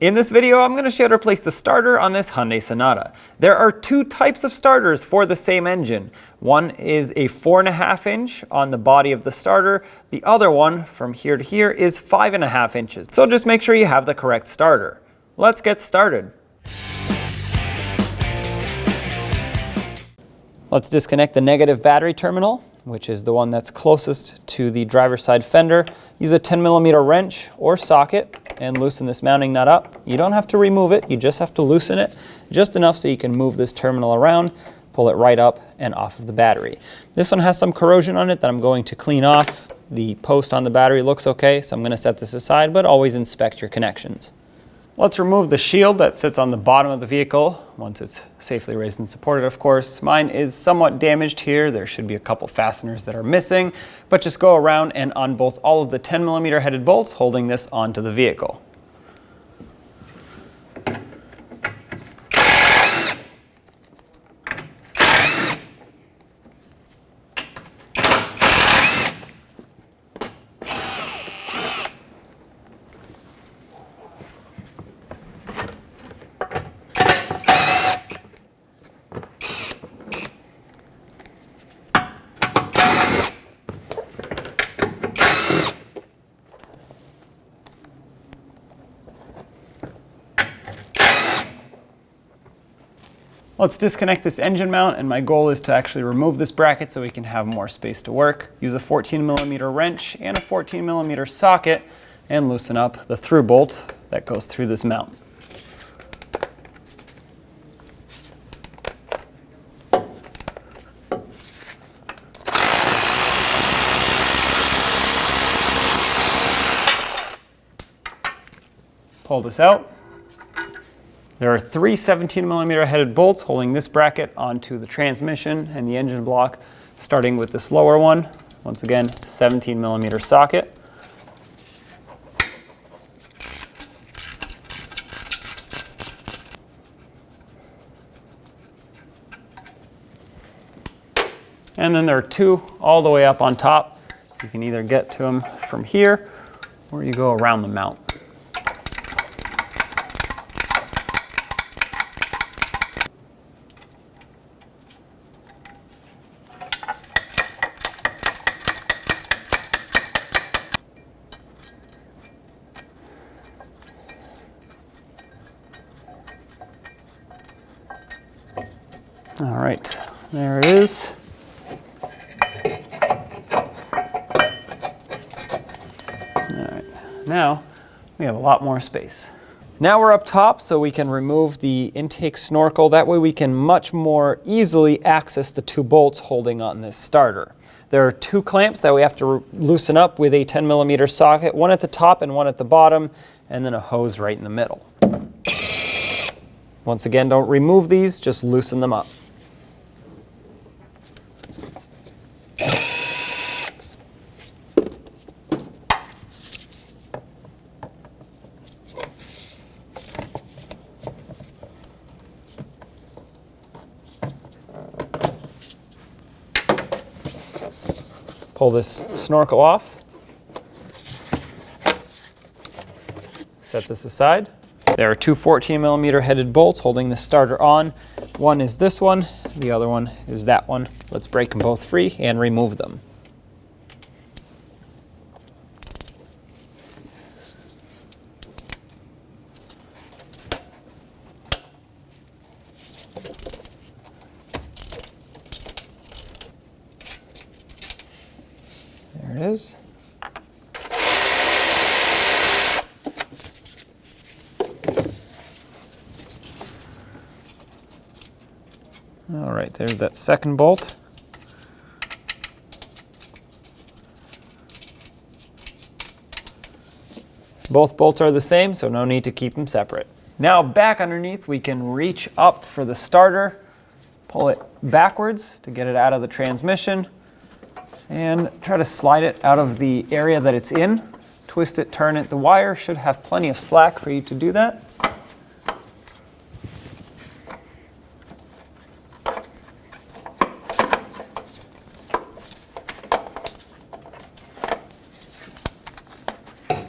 In this video, I'm going to show you how to replace the starter on this Hyundai Sonata. There are two types of starters for the same engine. One is a 4.5 inch on the body of the starter. The other one, from here to here, is 5.5 inches. So just make sure you have the correct starter. Let's get started. Let's disconnect the negative battery terminal, which is the one that's closest to the driver's side fender. Use a 10mm wrench or socket and loosen this mounting nut up. You don't have to remove it, you just have to loosen it just enough so you can move this terminal around, pull it right up and off of the battery. This one has some corrosion on it that I'm going to clean off. The post on the battery looks okay, so I'm going to set this aside, but always inspect your connections. Let's remove the shield that sits on the bottom of the vehicle, once it's safely raised and supported, of course. Mine is somewhat damaged here. There should be a couple fasteners that are missing, but just go around and unbolt all of the 10mm headed bolts holding this onto the vehicle. Let's disconnect this engine mount, and my goal is to actually remove this bracket so we can have more space to work. Use a 14mm wrench and a 14mm socket and loosen up the through bolt that goes through this mount. Pull this out. There are three 17mm headed bolts holding this bracket onto the transmission and the engine block, starting with this lower one. Once again, 17mm socket. And then there are two all the way up on top. You can either get to them from here or you go around the mount. All right, there it is. All right, now we have a lot more space. Now we're up top so we can remove the intake snorkel. That way we can much more easily access the two bolts holding on this starter. There are two clamps that we have to loosen up with a 10mm socket, one at the top and one at the bottom, and then a hose right in the middle. Once again, don't remove these, just loosen them up. Pull this snorkel off. Set this aside. There are two 14mm headed bolts holding the starter on. One is this one, the other one is that one. Let's break them both free and remove them. There it is. All right, there's that second bolt. Both bolts are the same, so no need to keep them separate. Now back underneath, we can reach up for the starter, pull it backwards to get it out of the transmission, and try to slide it out of the area that it's in. Twist it, turn it. The wire should have plenty of slack for you to do that.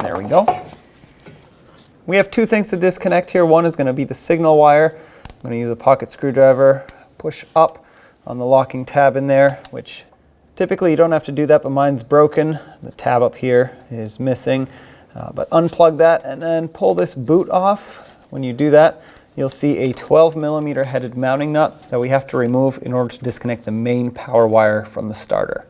There we go. We have two things to disconnect here. One is going to be the signal wire. I'm going to use a pocket screwdriver, push up on the locking tab in there, which typically you don't have to do that, but mine's broken. The tab up here is missing, but unplug that and then pull this boot off. When you do that, you'll see a 12mm headed mounting nut that we have to remove in order to disconnect the main power wire from the starter.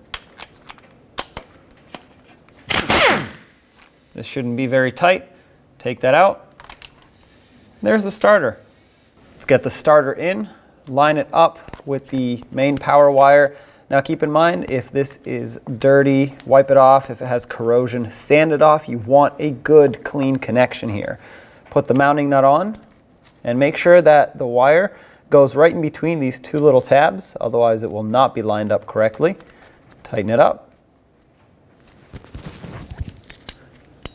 This shouldn't be very tight. Take that out. There's the starter. Let's get the starter in, line it up with the main power wire. Now keep in mind, if this is dirty, wipe it off. If it has corrosion, sand it off. You want a good, clean connection here. Put the mounting nut on and make sure that the wire goes right in between these two little tabs, otherwise it will not be lined up correctly. Tighten it up.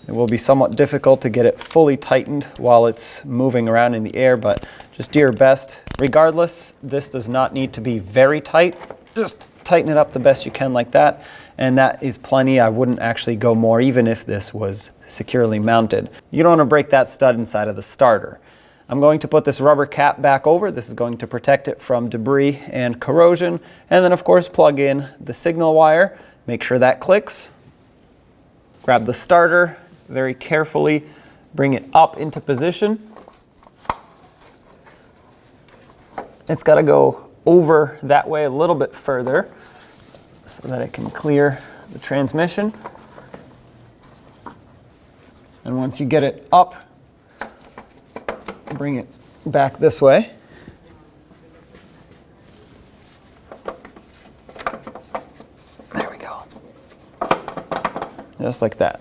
It will be somewhat difficult to get it fully tightened while it's moving around in the air, but just do your best. Regardless, this does not need to be very tight. Just tighten it up the best you can like that, and that is plenty. I wouldn't actually go more even if this was securely mounted. You don't want to break that stud inside of the starter. I'm going to put this rubber cap back over. This is going to protect it from debris and corrosion. And then of course plug in the signal wire. Make sure that clicks. Grab the starter, very carefully bring it up into position. It's got to go over that way a little bit further so that it can clear the transmission. And once you get it up, bring it back this way. There we go. Just like that.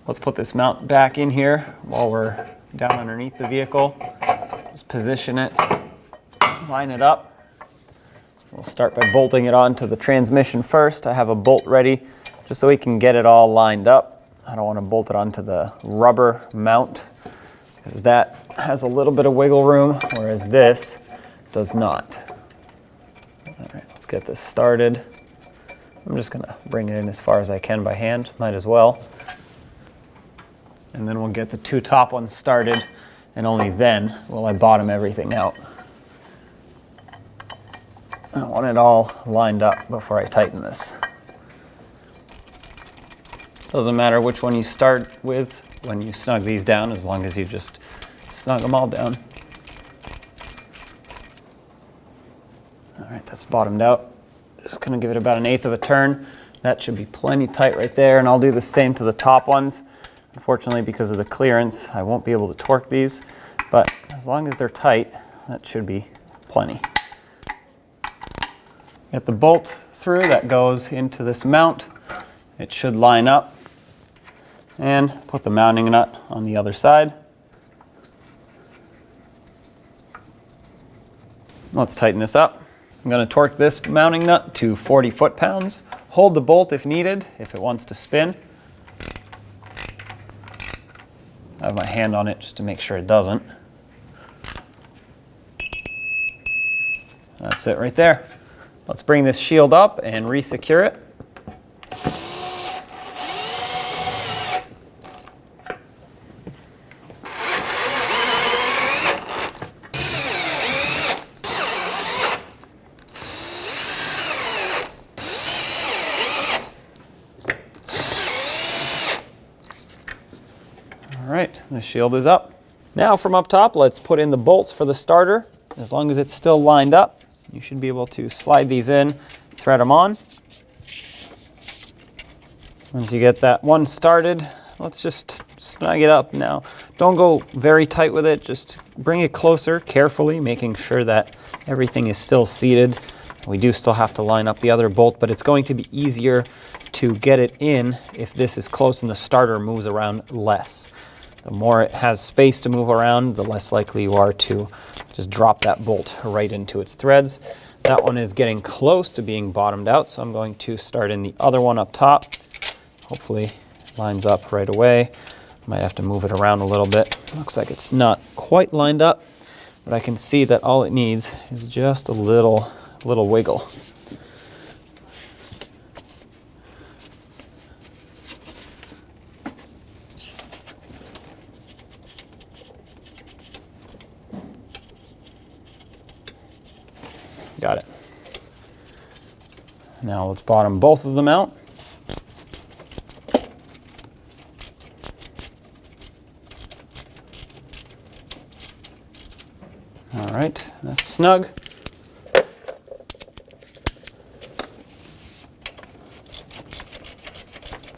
Let's put this mount back in here while we're down underneath the vehicle. Just position it, line it up. We'll start by bolting it onto the transmission first. I have a bolt ready just so we can get it all lined up. I don't want to bolt it onto the rubber mount because that has a little bit of wiggle room, whereas this does not. All right, let's get this started. I'm just gonna bring it in as far as I can by hand, might as well. And then we'll get the two top ones started, and only then will I bottom everything out. I want it all lined up before I tighten this. Doesn't matter which one you start with when you snug these down, as long as you just snug them all down. All right, that's bottomed out. Just gonna give it about 1/8 of a turn. That should be plenty tight right there, and I'll do the same to the top ones. Unfortunately, because of the clearance, I won't be able to torque these, but as long as they're tight, that should be plenty. Get the bolt through that goes into this mount. It should line up, and put the mounting nut on the other side. Let's tighten this up. I'm going to torque this mounting nut to 40 foot-pounds. Hold the bolt if needed, if it wants to spin. I have my hand on it just to make sure it doesn't. That's it right there. Let's bring this shield up and re-secure it. All right, the shield is up. Now from up top, let's put in the bolts for the starter. As long as it's still lined up, you should be able to slide these in, thread them on. Once you get that one started, let's just snug it up now. Don't go very tight with it, just bring it closer carefully, making sure that everything is still seated. We do still have to line up the other bolt, but it's going to be easier to get it in if this is close and the starter moves around less. The more it has space to move around, the less likely you are to just drop that bolt right into its threads. That one is getting close to being bottomed out, so I'm going to start in the other one up top. Hopefully it lines up right away. Might have to move it around a little bit. Looks like it's not quite lined up, but I can see that all it needs is just a little wiggle. Now let's bottom both of them out. All right, that's snug.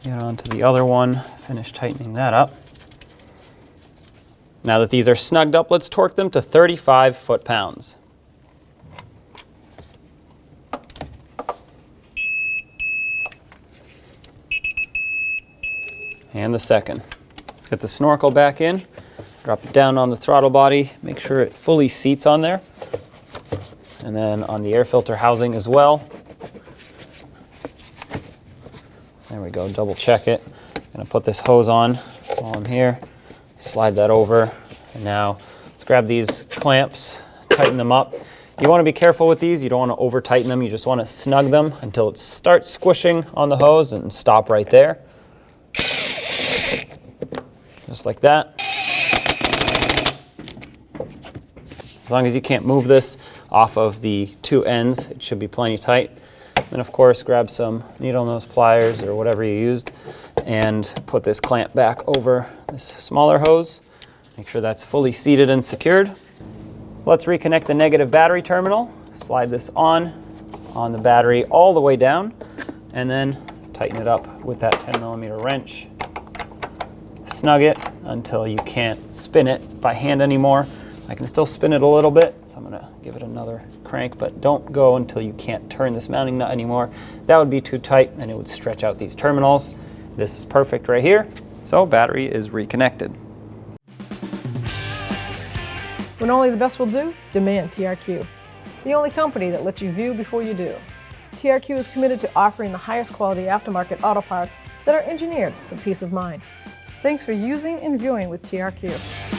Get on to the other one, finish tightening that up. Now that these are snugged up, let's torque them to 35 foot-pounds. And the second. Let's get the snorkel back in, drop it down on the throttle body, make sure it fully seats on there. And then on the air filter housing as well. There we go, double check it. Gonna put this hose on while I'm here, slide that over, and now let's grab these clamps, tighten them up. You wanna be careful with these, you don't wanna over tighten them, you just wanna snug them until it starts squishing on the hose and stop right there. Just like that. As long as you can't move this off of the two ends, it should be plenty tight. And of course, grab some needle nose pliers or whatever you used and put this clamp back over this smaller hose. Make sure that's fully seated and secured. Let's reconnect the negative battery terminal. Slide this on the battery all the way down, and then tighten it up with that 10mm wrench. Snug it until you can't spin it by hand anymore. I can still spin it a little bit, so I'm gonna give it another crank, but don't go until you can't turn this mounting nut anymore. That would be too tight and it would stretch out these terminals. This is perfect right here, so battery is reconnected. When only the best will do, demand TRQ. The only company that lets you view before you do. TRQ is committed to offering the highest quality aftermarket auto parts that are engineered for peace of mind. Thanks for using and viewing with TRQ.